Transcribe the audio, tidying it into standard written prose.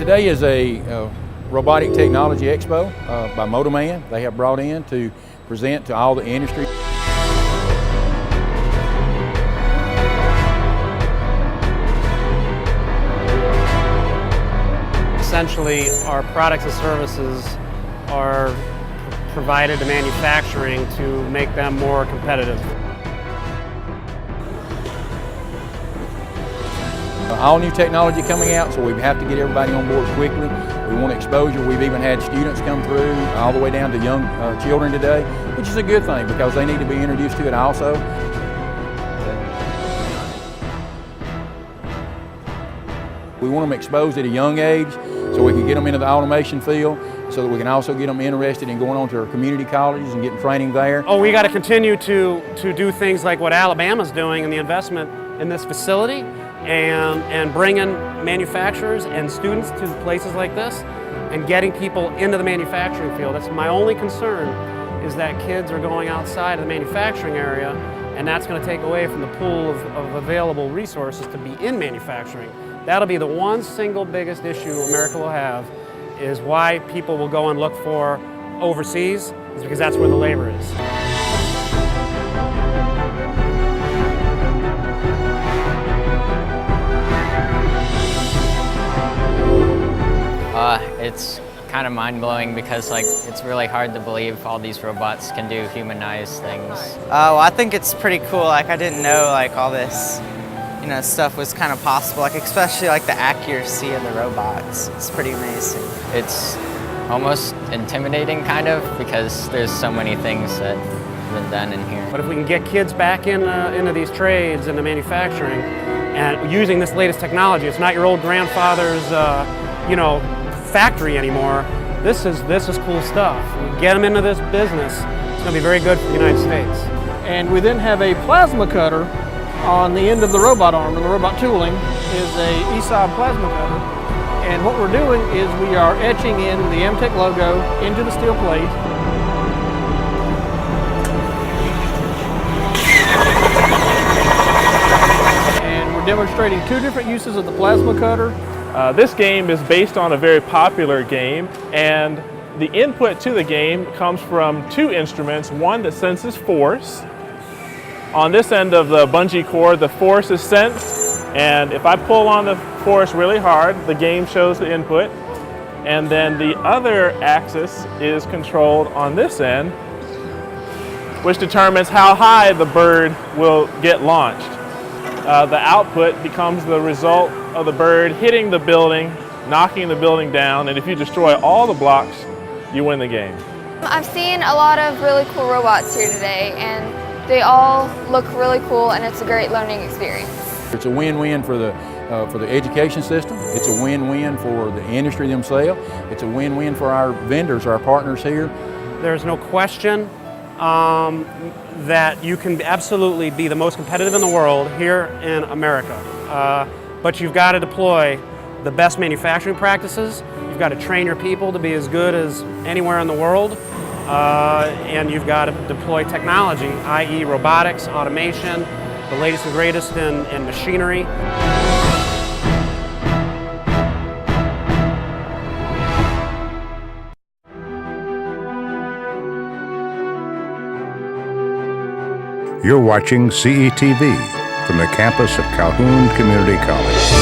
Today is a Robotic Technology Expo by Motoman. They have brought in to present to all the industry. Essentially, our products and services are provided to manufacturing to make them more competitive. All new technology coming out, so we have to get everybody on board quickly. We want exposure. We've even had students come through all the way down to young children today, which is a good thing because they need to be introduced to it also. We want them exposed at a young age so we can get them into the automation field, so that we can also get them interested in going on to our community colleges and getting training there. Oh, we got to continue to do things like what Alabama's doing in the investment in this facility and bringing manufacturers and students to places like this and getting people into the manufacturing field. That's my only concern, is that kids are going outside of the manufacturing area, and that's going to take away from the pool of available resources to be in manufacturing. That'll be the one single biggest issue America will have, is why people will go and look for overseas, is because that's where the labor is. It's kind of mind-blowing because it's really hard to believe all these robots can do humanized things. Well, I think it's pretty cool. I didn't know all this, stuff was kind of possible. Especially the accuracy of the robots. It's pretty amazing. It's almost intimidating, kind of, because there's so many things that have been done in here. But if we can get kids back into these trades, into manufacturing, and using this latest technology, it's not your old grandfather's, factory anymore. This is cool stuff. We get them into this business, it's going to be very good for the United States. And we then have a plasma cutter on the end of the robot arm, and the robot tooling is a ESOB plasma cutter. And what we're doing is we are etching in the MTech logo into the steel plate. And we're demonstrating two different uses of the plasma cutter. This game is based on a very popular game, and the input to the game comes from two instruments, one that senses force. On this end of the bungee cord, the force is sensed, and if I pull on the force really hard, the game shows the input. And then the other axis is controlled on this end, which determines how high the bird will get launched. The output becomes the result of the bird hitting the building, knocking the building down, and if you destroy all the blocks, you win the game. I've seen a lot of really cool robots here today, and they all look really cool, and it's a great learning experience. It's a win-win for the education system. It's a win-win for the industry themselves. It's a win-win for our vendors, our partners here. There's no question that you can absolutely be the most competitive in the world here in America. But you've got to deploy the best manufacturing practices. You've got to train your people to be as good as anywhere in the world. And you've got to deploy technology, i.e. robotics, automation, the latest and greatest in machinery. You're watching CETV from the campus of Calhoun Community College.